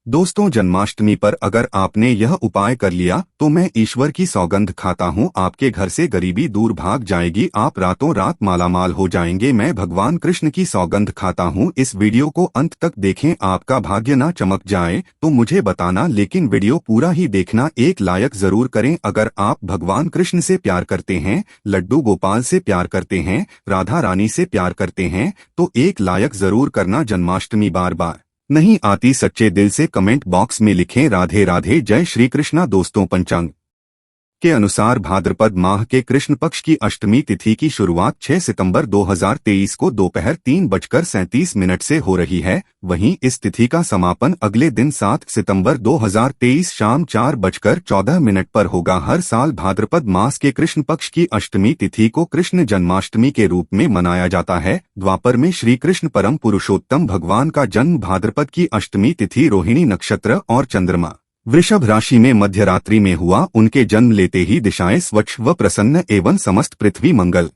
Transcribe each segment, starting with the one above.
दोस्तों, जन्माष्टमी पर अगर आपने यह उपाय कर लिया तो मैं ईश्वर की सौगंध खाता हूँ, आपके घर से गरीबी दूर भाग जाएगी, आप रातों रात मालामाल हो जाएंगे। मैं भगवान कृष्ण की सौगंध खाता हूँ। इस वीडियो को अंत तक देखें, आपका भाग्य ना चमक जाए तो मुझे बताना, लेकिन वीडियो पूरा ही देखना। एक लायक जरूर करें। अगर आप भगवान कृष्ण से प्यार करते हैं, लड्डू गोपाल से प्यार करते हैं, राधा रानी से प्यार करते हैं तो एक लायक जरूर करना। जन्माष्टमी बार बार नहीं आती, सच्चे दिल से कमेंट बॉक्स में लिखें राधे राधे, जय श्री कृष्णा। दोस्तों, पंचांग के अनुसार भाद्रपद माह के कृष्ण पक्ष की अष्टमी तिथि की शुरुआत 6 सितंबर 2023 को दोपहर 3:37 से हो रही है। वहीं इस तिथि का समापन अगले दिन 7 सितंबर 2023 शाम 4:14 पर होगा। हर साल भाद्रपद मास के कृष्ण पक्ष की अष्टमी तिथि को कृष्ण जन्माष्टमी के रूप में मनाया जाता है। द्वापर में श्री कृष्ण परम पुरुषोत्तम भगवान का जन्म भाद्रपद की अष्टमी तिथि रोहिणी नक्षत्र और चंद्रमा वृषभ राशि में मध्यरात्रि में हुआ। उनके जन्म लेते ही दिशाएं स्वच्छ व प्रसन्न एवं समस्त पृथ्वी मंगल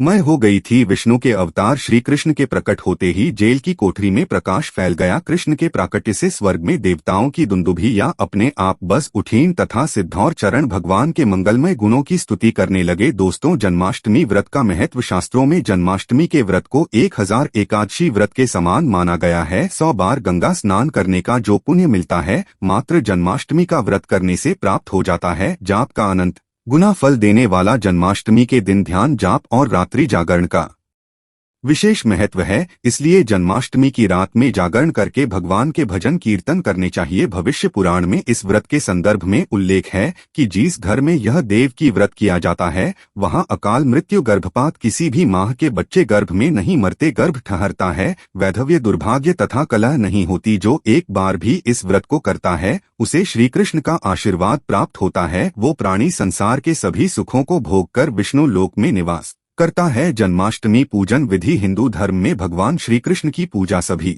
मय हो गई थी। विष्णु के अवतार श्री कृष्ण के प्रकट होते ही जेल की कोठरी में प्रकाश फैल गया। कृष्ण के प्राकट्य से स्वर्ग में देवताओं की दुंदुभी या अपने आप बस उठीं तथा सिद्धौर चरण भगवान के मंगलमय गुणों की स्तुति करने लगे। दोस्तों, जन्माष्टमी व्रत का महत्व शास्त्रों में जन्माष्टमी के व्रत को 1000 एकादशी व्रत के समान माना गया है। 100 बार गंगा स्नान करने का जो पुण्य मिलता है, मात्र जन्माष्टमी का व्रत करने से प्राप्त हो जाता है। जाप का अनंत गुना फल देने वाला जन्माष्टमी के दिन ध्यान, जाप और रात्रि जागरण का विशेष महत्व है। इसलिए जन्माष्टमी की रात में जागरण करके भगवान के भजन कीर्तन करने चाहिए। भविष्य पुराण में इस व्रत के संदर्भ में उल्लेख है कि जिस घर में यह देव की व्रत किया जाता है, वहां अकाल मृत्यु, गर्भपात, किसी भी माह के बच्चे गर्भ में नहीं मरते, गर्भ ठहरता है, वैधव्य, दुर्भाग्य तथा कलह नहीं होती। जो एक बार भी इस व्रत को करता है उसे श्री कृष्ण का आशीर्वाद प्राप्त होता है। वो प्राणी संसार के सभी सुखों को भोग कर विष्णु लोक में निवास करता है। जन्माष्टमी पूजन विधि। हिंदू धर्म में भगवान श्री कृष्ण की पूजा सभी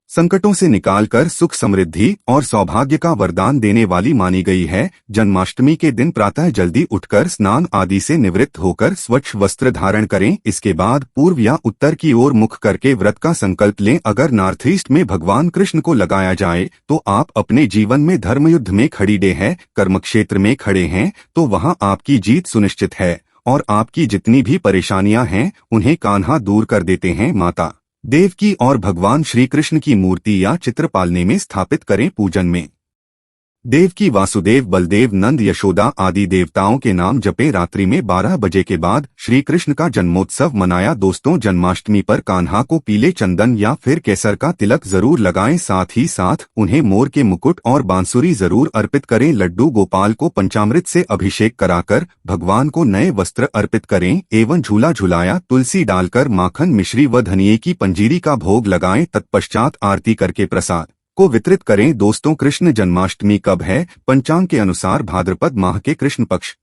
संकटों से निकालकर सुख, समृद्धि और सौभाग्य का वरदान देने वाली मानी गई है। जन्माष्टमी के दिन प्रातः जल्दी उठकर स्नान आदि से निवृत्त होकर स्वच्छ वस्त्र धारण करें। इसके बाद पूर्व या उत्तर की ओर मुख करके व्रत का संकल्प लें। अगर नॉर्थ ईस्ट में भगवान कृष्ण को लगाया जाए तो आप अपने जीवन में धर्मयुद्ध में खड़ीडे हैं, कर्मक्षेत्र में खड़े हैं तो वहां आपकी जीत सुनिश्चित है और आपकी जितनी भी परेशानियां हैं उन्हें कान्हा दूर कर देते हैं। माता देवकी और भगवान श्री कृष्ण की मूर्ति या चित्र पालने में स्थापित करें। पूजन में देवकी, वासुदेव, बलदेव, नंद, यशोदा आदि देवताओं के नाम जपे। रात्रि में 12 बजे के बाद श्री कृष्ण का जन्मोत्सव मनाया। दोस्तों, जन्माष्टमी पर कान्हा को पीले चंदन या फिर केसर का तिलक जरूर लगाएं। साथ ही साथ उन्हें मोर के मुकुट और बांसुरी जरूर अर्पित करें। लड्डू गोपाल को पंचामृत से अभिषेक कराकर भगवान को नए वस्त्र अर्पित करें एवं झूला झुलाया तुलसी डालकर माखन, मिश्री व धनिये की पंजीरी का भोग लगाएं। तत्पश्चात आरती करके प्रसाद को वितरित करें। दोस्तों, कृष्ण जन्माष्टमी कब है? पंचांग के अनुसार भाद्रपद माह के कृष्ण पक्ष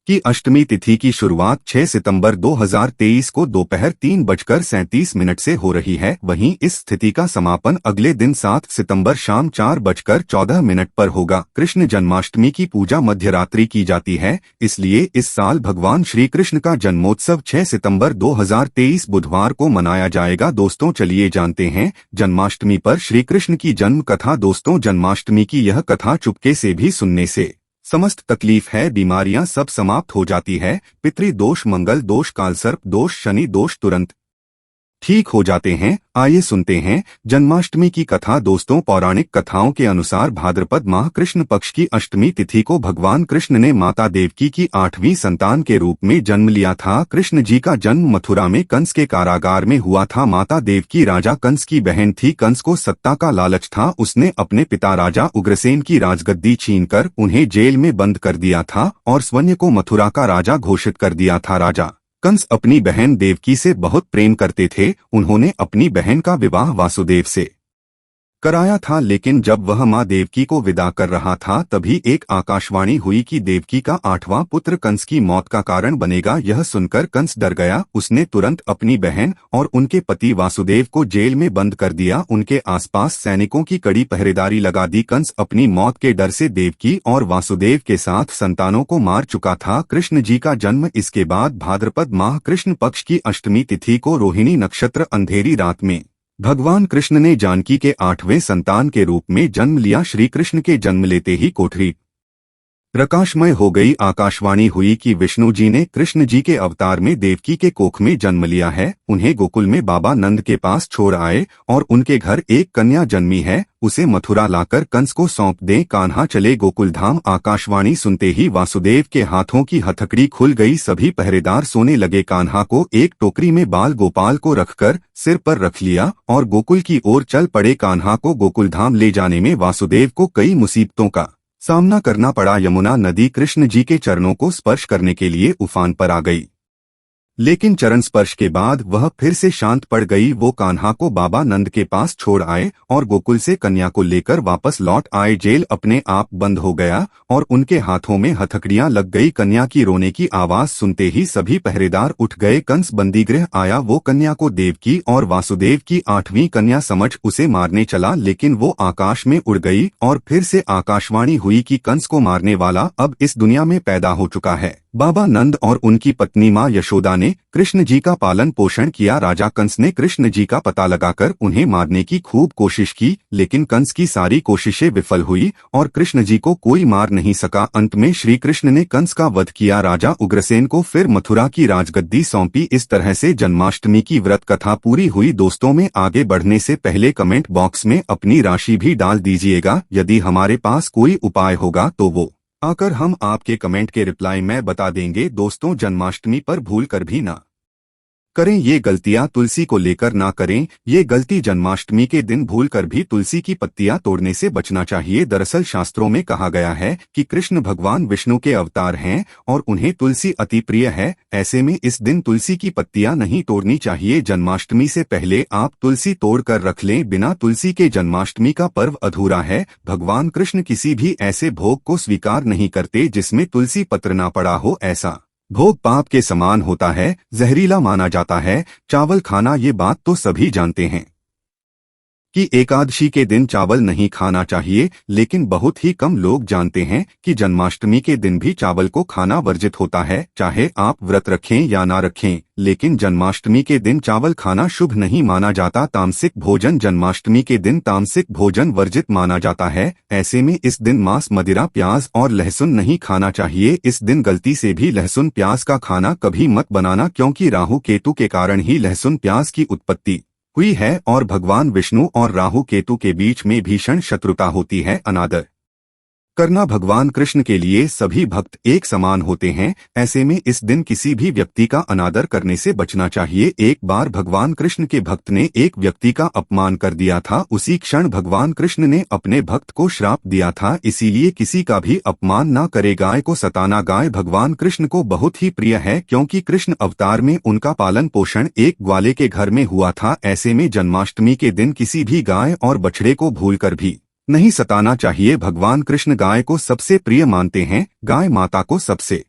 की अष्टमी तिथि की शुरुआत 6 सितंबर 2023 को दोपहर 3:37 से हो रही है। वहीं इस तिथि का समापन अगले दिन 7 सितंबर शाम 4:14 पर होगा। कृष्ण जन्माष्टमी की पूजा मध्यरात्रि की जाती है, इसलिए इस साल भगवान श्री कृष्ण का जन्मोत्सव 6 सितंबर 2023 बुधवार को मनाया जाएगा। दोस्तों, चलिए जानते हैं जन्माष्टमी पर श्री कृष्ण की जन्म कथा। दोस्तों, जन्माष्टमी की यह कथा चुपके से भी सुनने से समस्त तकलीफ है, बीमारियां सब समाप्त हो जाती है। पितृ दोष, मंगल दोष, कालसर्प दोष, शनि दोष तुरंत ठीक हो जाते हैं। आइए सुनते हैं जन्माष्टमी की कथा। दोस्तों, पौराणिक कथाओं के अनुसार भाद्रपद माह कृष्ण पक्ष की अष्टमी तिथि को भगवान कृष्ण ने माता देवकी की 8वीं संतान के रूप में जन्म लिया था। कृष्ण जी का जन्म मथुरा में कंस के कारागार में हुआ था। माता देवकी राजा कंस की बहन थी। कंस को सत्ता का लालच था। उसने अपने पिता राजा उग्रसेन की राजगद्दी छीनकर उन्हें जेल में बंद कर दिया था और स्वयं को मथुरा का राजा घोषित कर दिया था। राजा कंस अपनी बहन देवकी से बहुत प्रेम करते थे। उन्होंने अपनी बहन का विवाह वासुदेव से कराया था, लेकिन जब वह मां देवकी को विदा कर रहा था तभी एक आकाशवाणी हुई कि देवकी का 8वां पुत्र कंस की मौत का कारण बनेगा। यह सुनकर कंस डर गया। उसने तुरंत अपनी बहन और उनके पति वासुदेव को जेल में बंद कर दिया। उनके आसपास सैनिकों की कड़ी पहरेदारी लगा दी। कंस अपनी मौत के डर से देवकी और वासुदेव के साथ संतानों को मार चुका था। कृष्ण जी का जन्म इसके बाद भाद्रपद माह कृष्ण पक्ष की अष्टमी तिथि को रोहिणी नक्षत्र अंधेरी रात में भगवान कृष्ण ने जानकी के 8वें संतान के रूप में जन्म लिया। श्री कृष्ण के जन्म लेते ही कोठरी प्रकाशमय हो गई। आकाशवाणी हुई कि विष्णु जी ने कृष्ण जी के अवतार में देवकी के कोख में जन्म लिया है। उन्हें गोकुल में बाबा नंद के पास छोड़ आए और उनके घर एक कन्या जन्मी है, उसे मथुरा लाकर कंस को सौंप दें। कान्हा चले गोकुल धाम। आकाशवाणी सुनते ही वासुदेव के हाथों की हथकड़ी खुल गई। सभी पहरेदार सोने लगे। कान्हा को एक टोकरी में बाल गोपाल को रखकर सिर पर रख लिया और गोकुल की ओर चल पड़े। कान्हा को गोकुल धाम ले जाने में वासुदेव को कई मुसीबतों का सामना करना पड़ा। यमुना नदी कृष्ण जी के चरणों को स्पर्श करने के लिए उफान पर आ गई, लेकिन चरण स्पर्श के बाद वह फिर से शांत पड़ गई। वो कान्हा को बाबा नंद के पास छोड़ आए और गोकुल से कन्या को लेकर वापस लौट आए। जेल अपने आप बंद हो गया और उनके हाथों में हथकड़ियां लग गई। कन्या की रोने की आवाज सुनते ही सभी पहरेदार उठ गए। कंस बंदीगृह आया। वो कन्या को देवकी और वासुदेव की 8वीं कन्या समझ उसे मारने चला, लेकिन वो आकाश में उड़ गई और फिर से आकाशवाणी हुई कि कंस को मारने वाला अब इस दुनिया में पैदा हो चुका है। बाबा नंद और उनकी पत्नी मां यशोदा ने कृष्ण जी का पालन पोषण किया। राजा कंस ने कृष्ण जी का पता लगाकर उन्हें मारने की खूब कोशिश की, लेकिन कंस की सारी कोशिशें विफल हुई और कृष्ण जी को कोई मार नहीं सका। अंत में श्री कृष्ण ने कंस का वध किया। राजा उग्रसेन को फिर मथुरा की राजगद्दी सौंपी। इस तरह से जन्माष्टमी की व्रत कथा पूरी हुई। दोस्तों में आगे बढ़ने से पहले कमेंट बॉक्स में अपनी राशि भी डाल दीजिएगा। यदि हमारे पास कोई उपाय होगा तो वो आकर हम आपके कमेंट के रिप्लाई में बता देंगे। दोस्तों, जन्माष्टमी पर भूल कर भी ना करें ये गलतियां, तुलसी को लेकर ना करें ये गलती। जन्माष्टमी के दिन भूल कर भी तुलसी की पत्तियां तोड़ने से बचना चाहिए। दरअसल शास्त्रों में कहा गया है कि कृष्ण भगवान विष्णु के अवतार हैं और उन्हें तुलसी अति प्रिय है। ऐसे में इस दिन तुलसी की पत्तियां नहीं तोड़नी चाहिए। जन्माष्टमी से पहले आप तुलसी तोड़ कर रख लें। बिना तुलसी के जन्माष्टमी का पर्व अधूरा है। भगवान कृष्ण किसी भी ऐसे भोग को स्वीकार नहीं करते जिसमें तुलसी पत्र ना पड़ा हो। ऐसा भोग पाप के समान होता है, जहरीला माना जाता है। चावल खाना, ये बात तो सभी जानते हैं कि एकादशी के दिन चावल नहीं खाना चाहिए, लेकिन बहुत ही कम लोग जानते हैं कि जन्माष्टमी के दिन भी चावल को खाना वर्जित होता है। चाहे आप व्रत रखें या ना रखें, लेकिन जन्माष्टमी के दिन चावल खाना शुभ नहीं माना जाता। तामसिक भोजन, जन्माष्टमी के दिन तामसिक भोजन वर्जित माना जाता है। ऐसे में इस दिन मांस, मदिरा, प्याज और लहसुन नहीं खाना चाहिए। इस दिन गलती से भी लहसुन प्याज का खाना कभी मत बनाना, क्योंकि राहु केतु के कारण ही लहसुन प्याज की उत्पत्ति हुई है और भगवान विष्णु और राहु केतु के बीच में भीषण शत्रुता होती है। अनादर करना, भगवान कृष्ण के लिए सभी भक्त एक समान होते हैं। ऐसे में इस दिन किसी भी व्यक्ति का अनादर करने से बचना चाहिए। एक बार भगवान कृष्ण के भक्त ने एक व्यक्ति का अपमान कर दिया था। उसी क्षण भगवान कृष्ण ने अपने भक्त को श्राप दिया था। इसीलिए किसी का भी अपमान ना करे। गाय को सताना, गाय भगवान कृष्ण को बहुत ही प्रिय है, क्योंकि कृष्ण अवतार में उनका पालन पोषण एक ग्वाले के घर में हुआ था। ऐसे में जन्माष्टमी के दिन किसी भी गाय और बछड़े को भूलकर भी नहीं सताना चाहिए। भगवान कृष्ण गाय को सबसे प्रिय मानते हैं। गाय माता को सबसे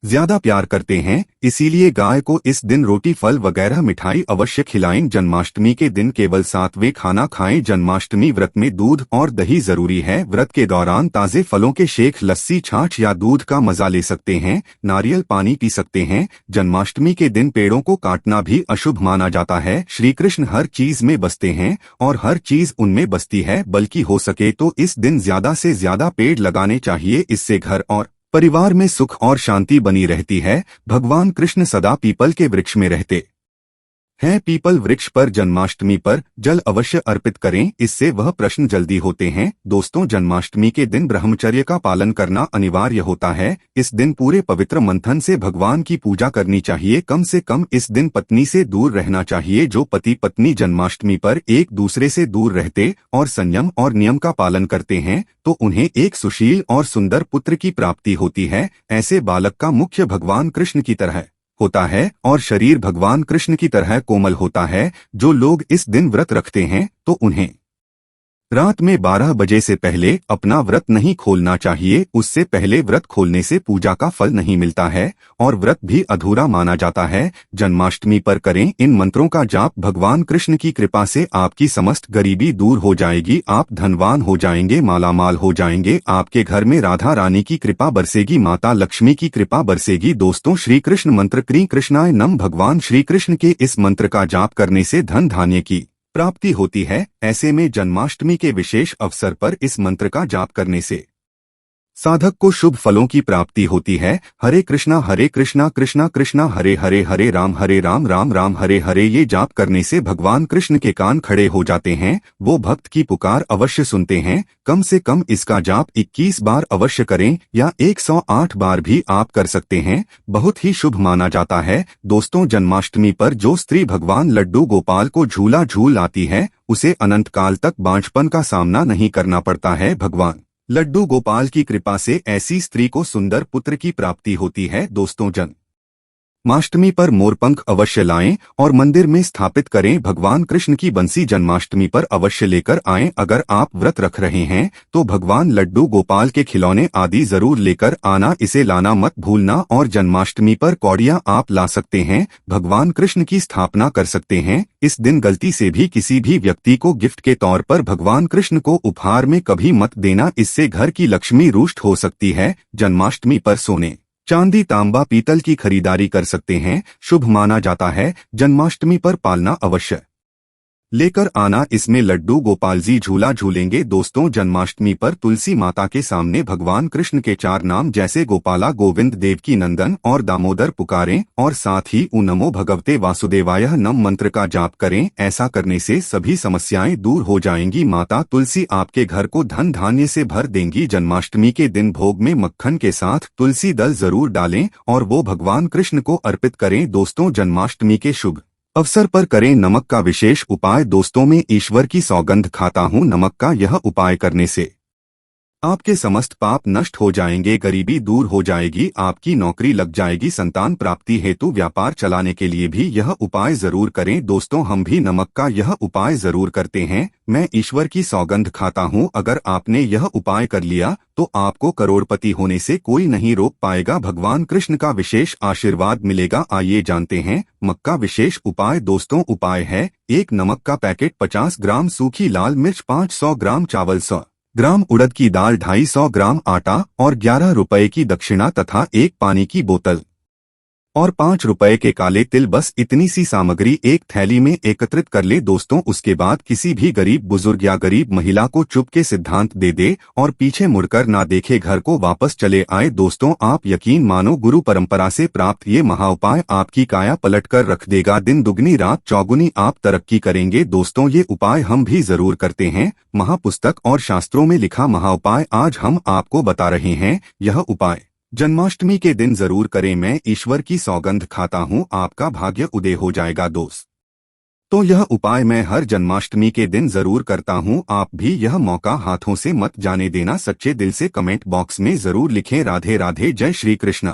ज्यादा प्यार करते हैं, इसीलिए गाय को इस दिन रोटी, फल वगैरह मिठाई अवश्य खिलाएं। जन्माष्टमी के दिन केवल 7वें खाना खाएं। जन्माष्टमी व्रत में दूध और दही जरूरी है। व्रत के दौरान ताजे फलों के शेक, लस्सी, छाछ या दूध का मजा ले सकते हैं। नारियल पानी पी सकते हैं। जन्माष्टमी के दिन पेड़ों को काटना भी अशुभ माना जाता है। श्री कृष्ण हर चीज में बसते हैं और हर चीज उनमें बसती है, बल्कि हो सके तो इस दिन ज्यादा से ज्यादा पेड़ लगाने चाहिए। इससे घर और परिवार में सुख और शांति बनी रहती है। भगवान कृष्ण सदा पीपल के वृक्ष में रहते हैं। पीपल वृक्ष पर जन्माष्टमी पर जल अवश्य अर्पित करें, इससे वह प्रश्न जल्दी होते हैं। दोस्तों, जन्माष्टमी के दिन ब्रह्मचर्य का पालन करना अनिवार्य होता है। इस दिन पूरे पवित्र मंथन से भगवान की पूजा करनी चाहिए। कम से कम इस दिन पत्नी से दूर रहना चाहिए। जो पति पत्नी जन्माष्टमी पर एक दूसरे से दूर रहते और संयम और नियम का पालन करते हैं तो उन्हें एक सुशील और सुंदर पुत्र की प्राप्ति होती है। ऐसे बालक का मुख्य भगवान कृष्ण की तरह होता है और शरीर भगवान कृष्ण की तरह कोमल होता है। जो लोग इस दिन व्रत रखते हैं तो उन्हें रात में 12 बजे से पहले अपना व्रत नहीं खोलना चाहिए। उससे पहले व्रत खोलने से पूजा का फल नहीं मिलता है और व्रत भी अधूरा माना जाता है। जन्माष्टमी पर करें इन मंत्रों का जाप। भगवान कृष्ण की कृपा से आपकी समस्त गरीबी दूर हो जाएगी। आप धनवान हो जाएंगे, मालामाल हो जाएंगे। आपके घर में राधा रानी की कृपा बरसेगी, माता लक्ष्मी की कृपा बरसेगी। दोस्तों, श्री कृष्ण मंत्र, क्री कृष्णाय नम। भगवान श्री कृष्ण के इस मंत्र का जाप करने से धन धान्य की प्राप्ति होती है। ऐसे में जन्माष्टमी के विशेष अवसर पर इस मंत्र का जाप करने से साधक को शुभ फलों की प्राप्ति होती है। हरे कृष्णा कृष्णा कृष्णा हरे हरे, हरे राम राम राम हरे हरे। ये जाप करने से भगवान कृष्ण के कान खड़े हो जाते हैं। वो भक्त की पुकार अवश्य सुनते हैं। कम से कम इसका जाप 21 बार अवश्य करें या 108 बार भी आप कर सकते हैं। बहुत ही शुभ माना जाता है। दोस्तों, जन्माष्टमी पर जो स्त्री भगवान लड्डू गोपाल को झूला झूल आती है, उसे अनंत काल तक बांझपन का सामना नहीं करना पड़ता है। भगवान लड्डू गोपाल की कृपा से ऐसी स्त्री को सुंदर पुत्र की प्राप्ति होती है। दोस्तों, जन्माष्टमी पर मोरपंख अवश्य लाएं और मंदिर में स्थापित करें। भगवान कृष्ण की बंसी जन्माष्टमी पर अवश्य लेकर आएं। अगर आप व्रत रख रहे हैं तो भगवान लड्डू गोपाल के खिलौने आदि जरूर लेकर आना। इसे लाना मत भूलना। और जन्माष्टमी पर कौड़ियां आप ला सकते हैं, भगवान कृष्ण की स्थापना कर सकते हैं। इस दिन गलती से भी किसी भी व्यक्ति को गिफ्ट के तौर पर भगवान कृष्ण को उपहार में कभी मत देना। इससे घर की लक्ष्मी रुष्ट हो सकती है। जन्माष्टमी पर सोने, चांदी, तांबा, पीतल की खरीदारी कर सकते हैं। शुभ माना जाता है। जन्माष्टमी पर पालना अवश्य लेकर आना। इसमें लड्डू गोपाल जी झूला झूलेंगे। दोस्तों, जन्माष्टमी पर तुलसी माता के सामने भगवान कृष्ण के 4 नाम जैसे गोपाला, गोविंद, देवकी नंदन और दामोदर पुकारें और साथ ही ऊ नमो भगवते वासुदेवाय नम मंत्र का जाप करें। ऐसा करने से सभी समस्याएं दूर हो जाएंगी। माता तुलसी आपके घर को धन धान्य से भर देंगी। जन्माष्टमी के दिन भोग में मक्खन के साथ तुलसी दल जरूर डालें और वो भगवान कृष्ण को अर्पित करें। दोस्तों, जन्माष्टमी के शुभ अवसर पर करें नमक का विशेष उपाय। दोस्तों, मैं ईश्वर की सौगंध खाता हूँ, नमक का यह उपाय करने से आपके समस्त पाप नष्ट हो जाएंगे, गरीबी दूर हो जाएगी, आपकी नौकरी लग जाएगी, संतान प्राप्ति हेतु व्यापार चलाने के लिए भी यह उपाय जरूर करें। दोस्तों, हम भी नमक का यह उपाय जरूर करते हैं। मैं ईश्वर की सौगंध खाता हूँ। अगर आपने यह उपाय कर लिया तो आपको करोड़पति होने से कोई नहीं रोक पाएगा। भगवान कृष्ण का विशेष आशीर्वाद मिलेगा। आइए जानते हैं मक्का का विशेष उपाय। दोस्तों, उपाय है: 1 नमक का पैकेट, 50 ग्राम सूखी लाल मिर्च, 500 ग्राम चावल, 100 ग्राम उड़द की दाल, 250 ग्राम आटा और 11 रुपए की दक्षिणा तथा 1 पानी की बोतल और 5 रुपए के काले तिल। बस इतनी सी सामग्री एक थैली में एकत्रित कर ले। दोस्तों, उसके बाद किसी भी गरीब बुजुर्ग या गरीब महिला को चुपके सिद्धांत दे दे और पीछे मुड़कर ना देखे, घर को वापस चले आए। दोस्तों, आप यकीन मानो, गुरु परंपरा से प्राप्त ये महाउपाय आपकी काया पलट कर रख देगा। दिन दुगनी रात चौगुनी आप तरक्की करेंगे। दोस्तों, ये उपाय हम भी जरूर करते हैं। महापुस्तक और शास्त्रों में लिखा महाउपाय आज हम आपको बता रहे हैं। यह उपाय जन्माष्टमी के दिन जरूर करें। मैं ईश्वर की सौगंध खाता हूँ, आपका भाग्य उदय हो जाएगा। दोस्त, तो यह उपाय मैं हर जन्माष्टमी के दिन जरूर करता हूँ। आप भी यह मौका हाथों से मत जाने देना। सच्चे दिल से कमेंट बॉक्स में जरूर लिखें राधे राधे, जय श्री कृष्ण।